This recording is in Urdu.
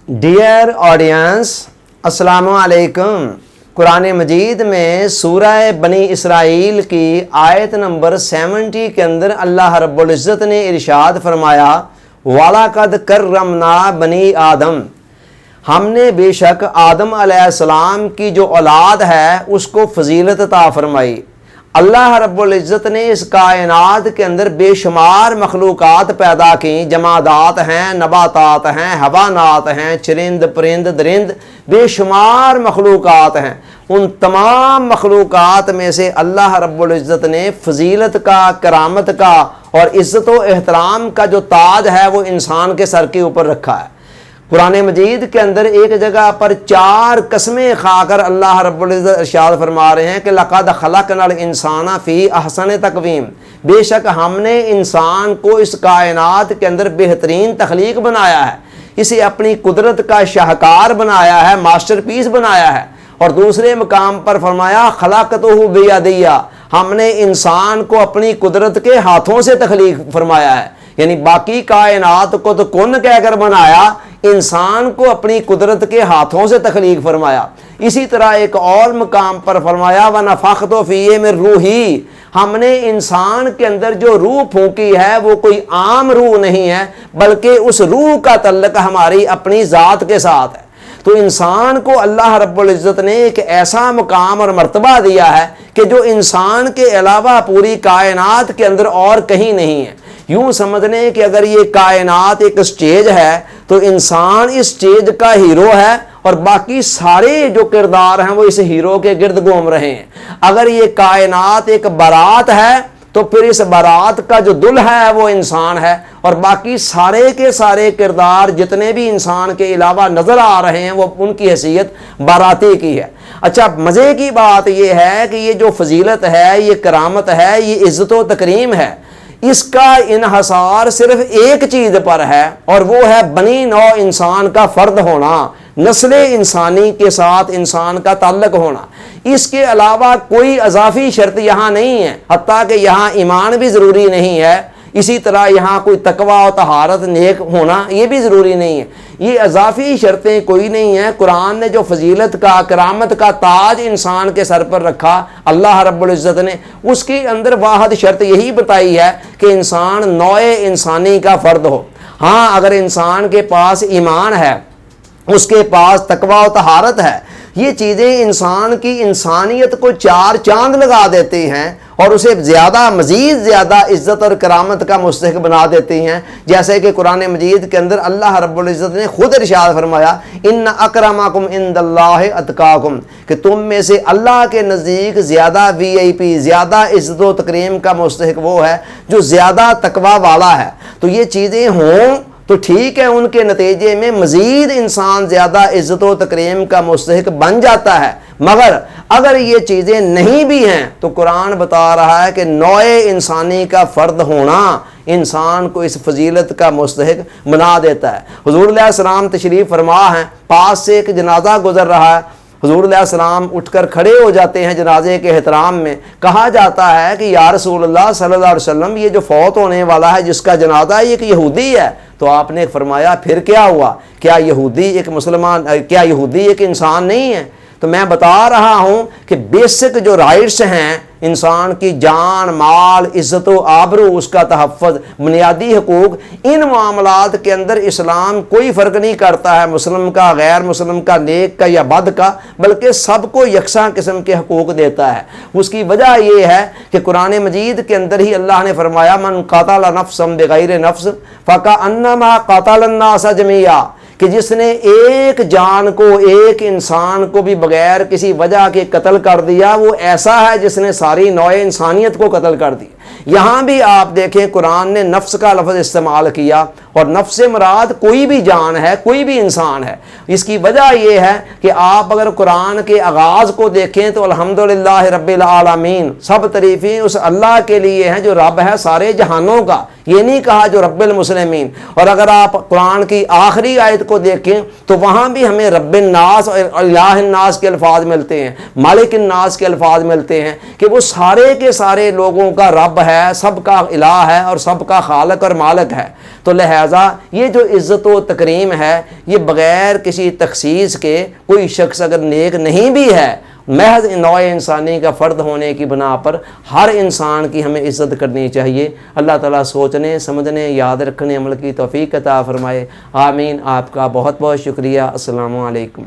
ڈیئر آڈینس، السلام علیکم۔ قرآن مجید میں سورہ بنی اسرائیل کی آیت نمبر 70 کے اندر اللہ رب العزت نے ارشاد فرمایا وَلَقَدْ كَرَّمْنَا بَنِي آدم، ہم نے بے شک آدم علیہ السلام کی جو اولاد ہے اس کو فضیلت عطا فرمائی۔ اللہ رب العزت نے اس کائنات کے اندر بے شمار مخلوقات پیدا کی، جمادات ہیں، نباتات ہیں، حیوانات ہیں، چرند پرند درند، بے شمار مخلوقات ہیں۔ ان تمام مخلوقات میں سے اللہ رب العزت نے فضیلت کا، کرامت کا اور عزت و احترام کا جو تاج ہے وہ انسان کے سر کے اوپر رکھا ہے۔ قرآن مجید کے اندر ایک جگہ پر 4 قسمیں کھا کر اللہ رب العزت ارشاد فرما رہے ہیں کہ لَقَدْ خَلَقْنَا الْإِنسَانَ فِي أَحْسَنِ تَقْوِيمٍ، بے شک ہم نے انسان کو اس کائنات کے اندر بہترین تخلیق بنایا ہے، اسے اپنی قدرت کا شاہکار بنایا ہے، ماسٹر پیس بنایا ہے۔ اور دوسرے مقام پر فرمایا خَلَقْتُهُ بِيَدِيَّ، ہم نے انسان کو اپنی قدرت کے ہاتھوں سے تخلیق فرمایا ہے، یعنی باقی کائنات کو تو کن کہہ کر بنایا، انسان کو اپنی قدرت کے ہاتھوں سے تخلیق فرمایا۔ اسی طرح ایک اور مقام پر فرمایا وَنَفَخْتُ فِيهِ مِن رُوحِي، ہم نے انسان کے اندر جو روح پھونکی ہے وہ کوئی عام روح نہیں ہے، بلکہ اس روح کا تعلق ہماری اپنی ذات کے ساتھ ہے۔ تو انسان کو اللہ رب العزت نے ایک ایسا مقام اور مرتبہ دیا ہے کہ جو انسان کے علاوہ پوری کائنات کے اندر اور کہیں نہیں ہے۔ یوں سمجھ لیں کہ اگر یہ کائنات ایک سٹیج ہے تو انسان اس سٹیج کا ہیرو ہے اور باقی سارے جو کردار ہیں وہ اس ہیرو کے گرد گھوم رہے ہیں۔ اگر یہ کائنات ایک بارات ہے تو پھر اس بارات کا جو دلہا ہے وہ انسان ہے، اور باقی سارے کے سارے کردار جتنے بھی انسان کے علاوہ نظر آ رہے ہیں وہ ان کی حیثیت باراتی کی ہے۔ اچھا، مزے کی بات یہ ہے کہ یہ جو فضیلت ہے، یہ کرامت ہے، یہ عزت و تکریم ہے، اس کا انحصار صرف ایک چیز پر ہے اور وہ ہے بنی نوع انسان کا فرد ہونا، نسل انسانی کے ساتھ انسان کا تعلق ہونا۔ اس کے علاوہ کوئی اضافی شرط یہاں نہیں ہے، حتیٰ کہ یہاں ایمان بھی ضروری نہیں ہے، اسی طرح یہاں کوئی تقوی و طہارت نیک ہونا یہ بھی ضروری نہیں ہے۔ یہ اضافی شرطیں کوئی نہیں ہیں۔ قرآن نے جو فضیلت کا، کرامت کا تاج انسان کے سر پر رکھا اللہ رب العزت نے، اس کے اندر واحد شرط یہی بتائی ہے کہ انسان نوع انسانی کا فرد ہو۔ ہاں، اگر انسان کے پاس ایمان ہے، اس کے پاس تقوی و طہارت ہے، یہ چیزیں انسان کی انسانیت کو 4 چاند لگا دیتی ہیں اور اسے مزید زیادہ عزت اور کرامت کا مستحق بنا دیتی ہیں۔ جیسے کہ قرآن مجید کے اندر اللہ رب العزت نے خود ارشاد فرمایا ان اکرمکم عند اللہ اتقاکم، کہ تم میں سے اللہ کے نزدیک زیادہ VIP، زیادہ عزت و تکریم کا مستحق وہ ہے جو زیادہ تقوی والا ہے۔ تو یہ چیزیں ہوں تو ٹھیک ہے، ان کے نتیجے میں مزید انسان زیادہ عزت و تکریم کا مستحق بن جاتا ہے، مگر اگر یہ چیزیں نہیں بھی ہیں تو قرآن بتا رہا ہے کہ نوع انسانی کا فرد ہونا انسان کو اس فضیلت کا مستحق بنا دیتا ہے۔ حضور علیہ السلام تشریف فرما ہیں، پاس سے ایک جنازہ گزر رہا ہے، حضور علیہ السلام اٹھ کر کھڑے ہو جاتے ہیں جنازے کے احترام میں۔ کہا جاتا ہے کہ یا رسول اللہ صلی اللہ علیہ وسلم، یہ جو فوت ہونے والا ہے جس کا جنازہ ہے یہ ایک یہودی ہے۔ تو آپ نے فرمایا پھر کیا ہوا؟ کیا یہودی ایک انسان نہیں ہے؟ تو میں بتا رہا ہوں کہ بیسک جو رائٹس ہیں انسان کی، جان، مال، عزت و آبرو، اس کا تحفظ، بنیادی حقوق، ان معاملات کے اندر اسلام کوئی فرق نہیں کرتا ہے مسلم کا، غیر مسلم کا، نیک کا یا بد کا، بلکہ سب کو یکساں قسم کے حقوق دیتا ہے۔ اس کی وجہ یہ ہے کہ قرآن مجید کے اندر ہی اللہ نے فرمایا من قتل نفسا بغیر نفس فکأنما قتل الناس جميعا، کہ جس نے ایک جان کو، ایک انسان کو بھی بغیر کسی وجہ کے قتل کر دیا وہ ایسا ہے جس نے ساری نوع انسانیت کو قتل کر دیا۔ یہاں بھی آپ دیکھیں قرآن نے نفس کا لفظ استعمال کیا، اور نفس سے مراد کوئی بھی جان ہے، کوئی بھی انسان ہے۔ اس کی وجہ یہ ہے کہ آپ اگر قرآن کے آغاز کو دیکھیں تو الحمدللہ رب العالمین، سب تعریفیں اس اللہ کے لیے ہیں جو رب ہے سارے جہانوں کا، یہ نہیں کہا جو رب المسلمین۔ اور اگر آپ قرآن کی آخری آیت کو دیکھیں تو وہاں بھی ہمیں رب الناس اور الہ الناس کے الفاظ ملتے ہیں، مالک الناس کے الفاظ ملتے ہیں، کہ وہ سارے کے سارے لوگوں کا رب رب ہے، سب کا الہ ہے اور سب کا خالق اور مالک ہے۔ تو لہٰذا یہ جو عزت و تکریم ہے یہ بغیر کسی تخصیص کے، کوئی شخص اگر نیک نہیں بھی ہے، محض نوع انسانی کا فرد ہونے کی بنا پر ہر انسان کی ہمیں عزت کرنی چاہیے۔ اللہ تعالیٰ سوچنے، سمجھنے، یاد رکھنے، عمل کی توفیق عطا فرمائے۔ آمین۔ آپ کا بہت بہت شکریہ۔ السلام علیکم۔